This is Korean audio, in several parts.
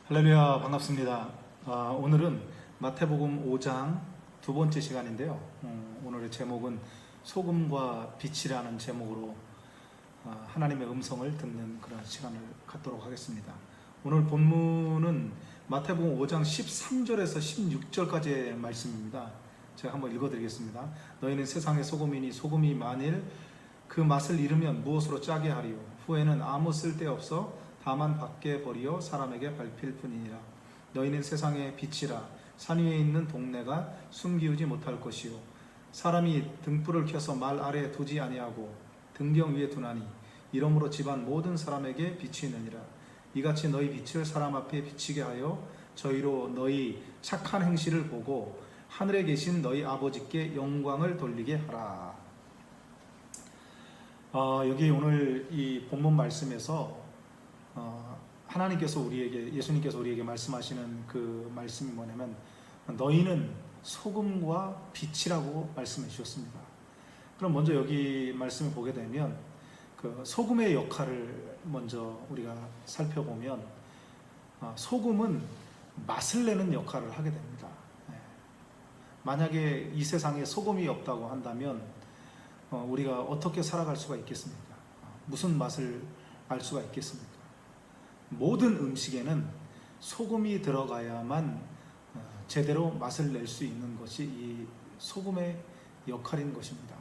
할렐루야, 반갑습니다. 오늘은 마태복음 5장 두 번째 시간인데요. 오늘의 제목은 소금과 빛이라는 제목으로 하나님의 음성을 듣는 그런 시간을 갖도록 하겠습니다. 오늘 본문은 마태복음 5장 13절에서 16절까지의 말씀입니다. 제가 한번 읽어드리겠습니다. 너희는 세상의 소금이니 소금이 만일 그 맛을 잃으면 무엇으로 짜게 하리요? 후에는 아무 쓸데없어 다만 밖에 버리어 사람에게 밟힐 뿐이니라. 너희는 세상의 빛이라. 산 위에 있는 동네가 숨기우지 못할 것이요 사람이 등불을 켜서 말 아래에 두지 아니하고 등경 위에 두나니 이러므로 집안 모든 사람에게 빛이 있느니라. 이같이 너희 빛을 사람 앞에 비치게 하여 저희로 너희 착한 행실을 보고 하늘에 계신 너희 아버지께 영광을 돌리게 하라. 여기 오늘 이 본문 말씀에서 하나님께서 우리에게, 예수님께서 우리에게 말씀하시는 그 말씀이 뭐냐면 너희는 소금과 빛이라고 말씀해 주셨습니다. 그럼 먼저 여기 말씀을 보게 되면 그 소금의 역할을 먼저 우리가 살펴보면 소금은 맛을 내는 역할을 하게 됩니다. 만약에 이 세상에 소금이 없다고 한다면 우리가 어떻게 살아갈 수가 있겠습니까? 무슨 맛을 알 수가 있겠습니까? 모든 음식에는 소금이 들어가야만 제대로 맛을 낼 수 있는 것이 이 소금의 역할인 것입니다.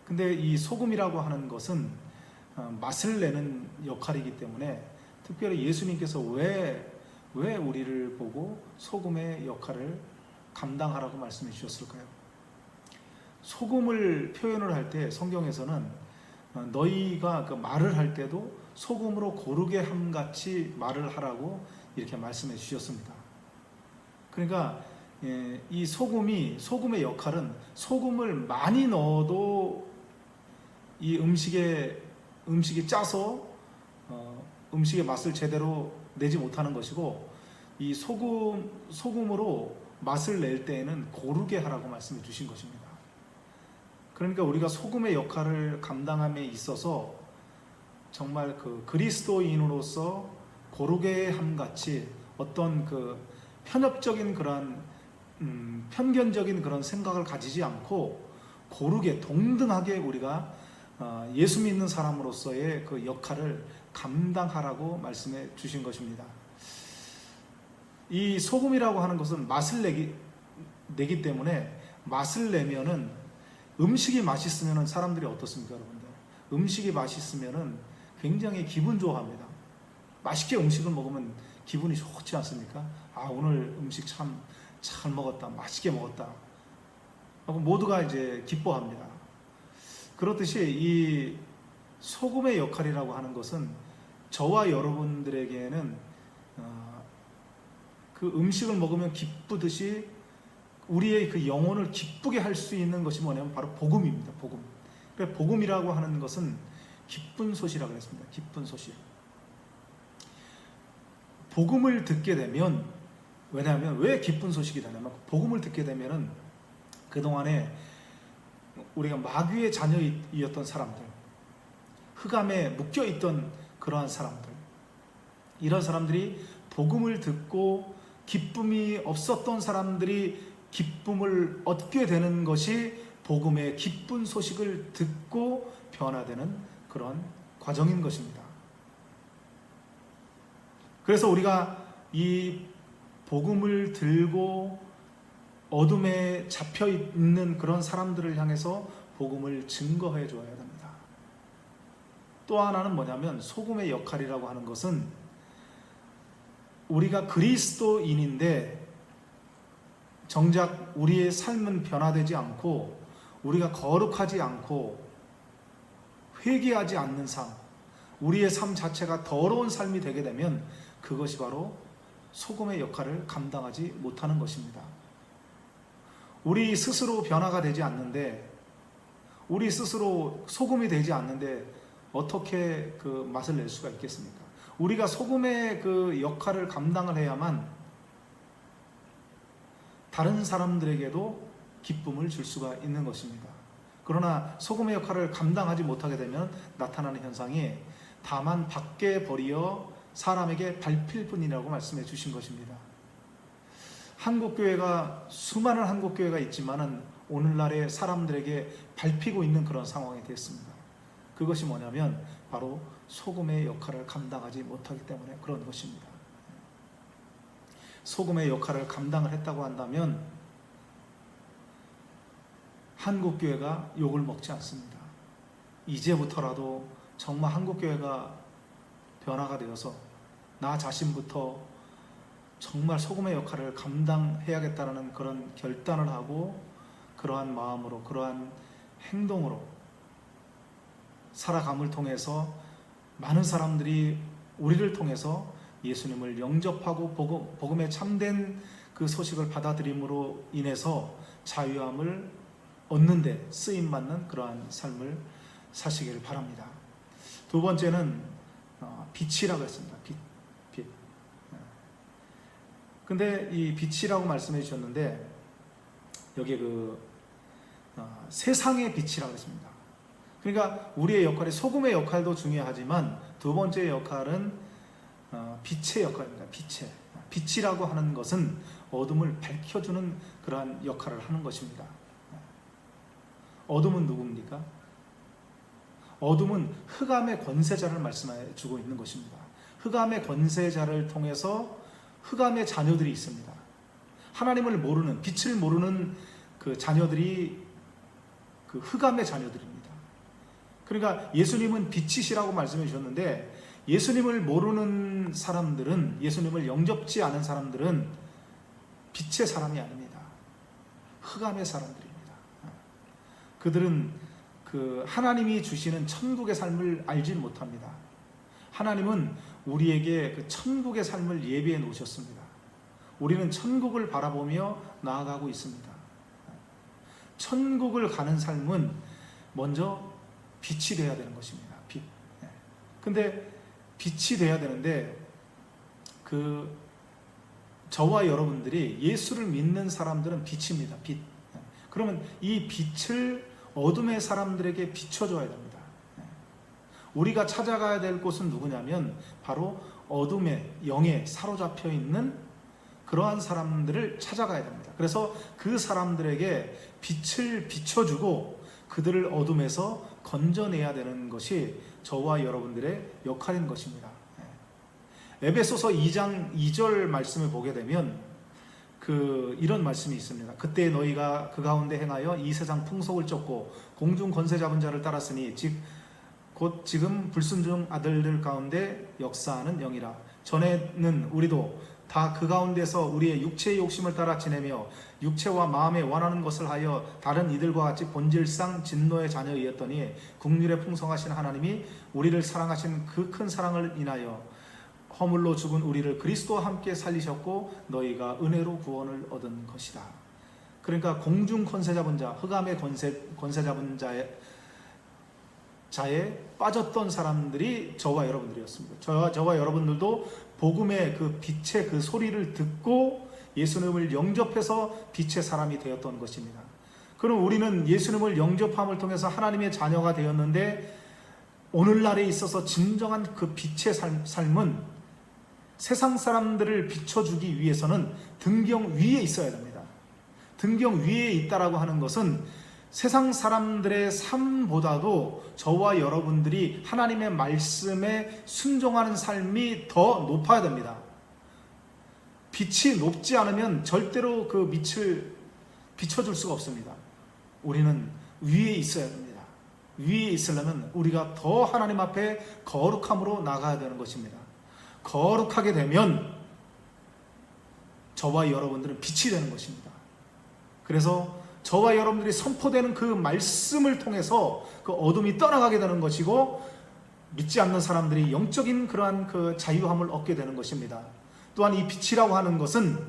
근데 이 소금이라고 하는 것은 맛을 내는 역할이기 때문에 특별히 예수님께서 왜 우리를 보고 소금의 역할을 감당하라고 말씀해 주셨을까요? 소금을 표현을 할 때 성경에서는 너희가 그 말을 할 때도 소금으로 고르게 함같이 말을 하라고 이렇게 말씀해 주셨습니다. 그러니까 이 소금의 역할은 소금을 많이 넣어도 이 음식이 짜서 음식의 맛을 제대로 내지 못하는 것이고, 이 소금으로 맛을 낼 때에는 고르게 하라고 말씀해 주신 것입니다. 그러니까 우리가 소금의 역할을 감당함에 있어서 정말 그 그리스도인으로서 고르게 함같이 어떤 그 편협적인 그런 편견적인 그런 생각을 가지지 않고 고르게 동등하게 우리가 예수 믿는 사람으로서의 그 역할을 감당하라고 말씀해 주신 것입니다. 이 소금이라고 하는 것은 맛을 내기 때문에 맛을 내면은 음식이 맛있으면 사람들이 어떻습니까, 여러분들? 음식이 맛있으면 굉장히 기분 좋아합니다. 맛있게 음식을 먹으면 기분이 좋지 않습니까? 오늘 음식 참 잘 먹었다, 맛있게 먹었다 하고 모두가 이제 기뻐합니다. 그렇듯이 이 소금의 역할이라고 하는 것은 저와 여러분들에게는 그 음식을 먹으면 기쁘듯이 우리의 그 영혼을 기쁘게 할 수 있는 것이 뭐냐면 바로 복음입니다. 복음. 그러니까 복음이라고 하는 것은 기쁜 소식이라고 했습니다. 기쁜 소식. 복음을 듣게 되면, 왜냐하면 왜 기쁜 소식이 되냐면 복음을 듣게 되면은 그동안에 우리가 마귀의 자녀이었던 사람들, 흑암에 묶여있던 그러한 사람들, 이런 사람들이 복음을 듣고 기쁨이 없었던 사람들이 기쁨을 얻게 되는 것이 복음의 기쁜 소식을 듣고 변화되는 그런 과정인 것입니다. 그래서 우리가 이 복음을 들고 어둠에 잡혀 있는 그런 사람들을 향해서 복음을 증거해 줘야 됩니다. 또 하나는 뭐냐면 소금의 역할이라고 하는 것은 우리가 그리스도인인데 정작 우리의 삶은 변화되지 않고 우리가 거룩하지 않고 회개하지 않는 삶, 우리의 삶 자체가 더러운 삶이 되게 되면 그것이 바로 소금의 역할을 감당하지 못하는 것입니다. 우리 스스로 변화가 되지 않는데, 우리 스스로 소금이 되지 않는데 어떻게 그 맛을 낼 수가 있겠습니까? 우리가 소금의 그 역할을 감당을 해야만 다른 사람들에게도 기쁨을 줄 수가 있는 것입니다. 그러나 소금의 역할을 감당하지 못하게 되면 나타나는 현상이 다만 밖에 버리어 사람에게 밟힐 뿐이라고 말씀해 주신 것입니다. 한국교회가 수많은 한국교회가 있지만은 오늘날의 사람들에게 밟히고 있는 그런 상황이 됐습니다. 그것이 뭐냐면 바로 소금의 역할을 감당하지 못하기 때문에 그런 것입니다. 소금의 역할을 감당을 했다고 한다면 한국교회가 욕을 먹지 않습니다. 이제부터라도 정말 한국교회가 변화가 되어서 나 자신부터 정말 소금의 역할을 감당해야겠다는 그런 결단을 하고 그러한 마음으로 그러한 행동으로 살아감을 통해서 많은 사람들이 우리를 통해서 예수님을 영접하고 복음에 참된 그 소식을 받아들임으로 인해서 자유함을 얻는 데 쓰임받는 그러한 삶을 사시기를 바랍니다. 두 번째는 빛이라고 했습니다. 빛. 근데 이 빛이라고 말씀해 주셨는데 여기에 세상의 빛이라고 했습니다. 그러니까 우리의 역할이 소금의 역할도 중요하지만 두 번째 역할은 빛의 역할입니다. 빛이라고 하는 것은 어둠을 밝혀주는 그러한 역할을 하는 것입니다. 어둠은 누굽니까? 어둠은 흑암의 권세자를 말씀해 주고 있는 것입니다. 흑암의 권세자를 통해서 흑암의 자녀들이 있습니다. 하나님을 모르는, 빛을 모르는 그 자녀들이 그 흑암의 자녀들입니다. 그러니까 예수님은 빛이시라고 말씀해 주셨는데 예수님을 모르는 사람들은, 예수님을 영접지 않은 사람들은 빛의 사람이 아닙니다. 흑암의 사람들입니다. 그들은 그 하나님이 주시는 천국의 삶을 알지 못합니다. 하나님은 우리에게 그 천국의 삶을 예비해 놓으셨습니다. 우리는 천국을 바라보며 나아가고 있습니다. 천국을 가는 삶은 먼저 빛이 되어야 되는 것입니다. 빛. 근데 빛이 되어야 되는데 저와 여러분들이 예수를 믿는 사람들은 빛입니다. 빛. 그러면 이 빛을 어둠의 사람들에게 비춰줘야 됩니다. 우리가 찾아가야 될 곳은 누구냐면 바로 어둠의 영에 사로잡혀 있는 그러한 사람들을 찾아가야 됩니다. 그래서 그 사람들에게 빛을 비춰주고 그들을 어둠에서 건져내야 되는 것이 저와 여러분들의 역할인 것입니다. 에베소서 2장 2절 말씀을 보게 되면 이런 말씀이 있습니다. 그때 너희가 그 가운데 행하여 이 세상 풍속을 쫓고 공중 권세 잡은 자를 따랐으니 곧 지금 불순종 아들들 가운데 역사하는 영이라. 전에는 우리도 다 그 가운데서 우리의 육체의 욕심을 따라 지내며 육체와 마음에 원하는 것을 하여 다른 이들과 같이 본질상 진노의 자녀이었더니 국률에 풍성하신 하나님이 우리를 사랑하신 그 큰 사랑을 인하여 허물로 죽은 우리를 그리스도와 함께 살리셨고 너희가 은혜로 구원을 얻은 것이다. 그러니까 공중 권세 잡은 자, 흑암의 권세 잡은 자에 빠졌던 사람들이 저와 여러분들이었습니다. 저와 여러분들도 복음의 그 빛의 그 소리를 듣고 예수님을 영접해서 빛의 사람이 되었던 것입니다. 그럼 우리는 예수님을 영접함을 통해서 하나님의 자녀가 되었는데 오늘날에 있어서 진정한 그 빛의 삶은 세상 사람들을 비춰주기 위해서는 등경 위에 있어야 됩니다. 등경 위에 있다라고 하는 것은 세상 사람들의 삶보다도 저와 여러분들이 하나님의 말씀에 순종하는 삶이 더 높아야 됩니다. 빛이 높지 않으면 절대로 그 빛을 비춰줄 수가 없습니다. 우리는 위에 있어야 됩니다. 위에 있으려면 우리가 더 하나님 앞에 거룩함으로 나가야 되는 것입니다. 거룩하게 되면 저와 여러분들은 빛이 되는 것입니다. 그래서 저와 여러분들이 선포되는 그 말씀을 통해서 그 어둠이 떠나가게 되는 것이고 믿지 않는 사람들이 영적인 그러한 그 자유함을 얻게 되는 것입니다. 또한 이 빛이라고 하는 것은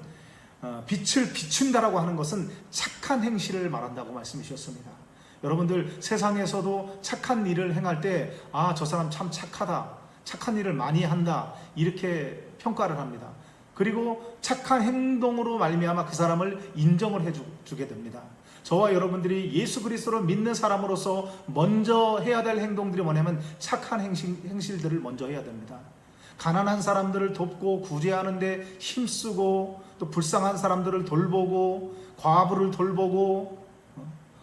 빛을 비춘다라고 하는 것은 착한 행실을 말한다고 말씀해 주셨습니다. 여러분들 세상에서도 착한 일을 행할 때 저 사람 참 착하다, 착한 일을 많이 한다 이렇게 평가를 합니다. 그리고 착한 행동으로 말미암아 그 사람을 인정을 해주게 됩니다. 저와 여러분들이 예수 그리스도를 믿는 사람으로서 먼저 해야 될 행동들이 뭐냐면 착한 행실들을 먼저 해야 됩니다. 가난한 사람들을 돕고 구제하는 데 힘쓰고, 또 불쌍한 사람들을 돌보고, 과부를 돌보고,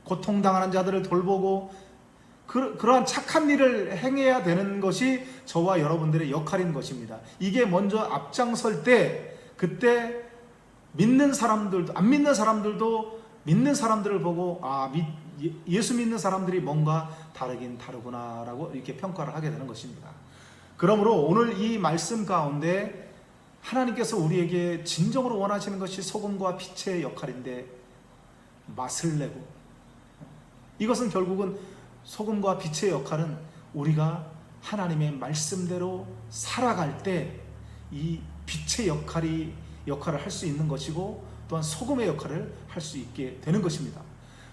고통당하는 자들을 돌보고, 그러한 착한 일을 행해야 되는 것이 저와 여러분들의 역할인 것입니다. 이게 먼저 앞장설 때, 그때 믿는 사람들도, 안 믿는 사람들도 믿는 사람들을 보고, 예수 믿는 사람들이 뭔가 다르긴 다르구나라고 이렇게 평가를 하게 되는 것입니다. 그러므로 오늘 이 말씀 가운데 하나님께서 우리에게 진정으로 원하시는 것이 소금과 빛의 역할인데, 맛을 내고, 이것은 결국은 소금과 빛의 역할은 우리가 하나님의 말씀대로 살아갈 때 이 빛의 역할을 할 수 있는 것이고, 또한 소금의 역할을 할 수 있게 되는 것입니다.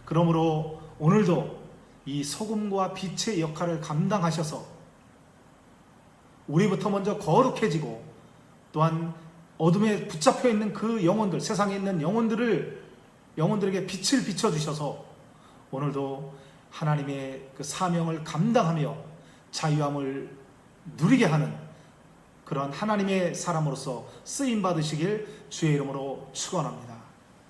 그러므로 오늘도 이 소금과 빛의 역할을 감당하셔서 우리부터 먼저 거룩해지고, 또한 어둠에 붙잡혀 있는 그 영혼들, 세상에 있는 영혼들에게 빛을 비춰주셔서 오늘도 하나님의 그 사명을 감당하며 자유함을 누리게 하는 그런 하나님의 사람으로서 쓰임 받으시길 주의 이름으로 축원합니다.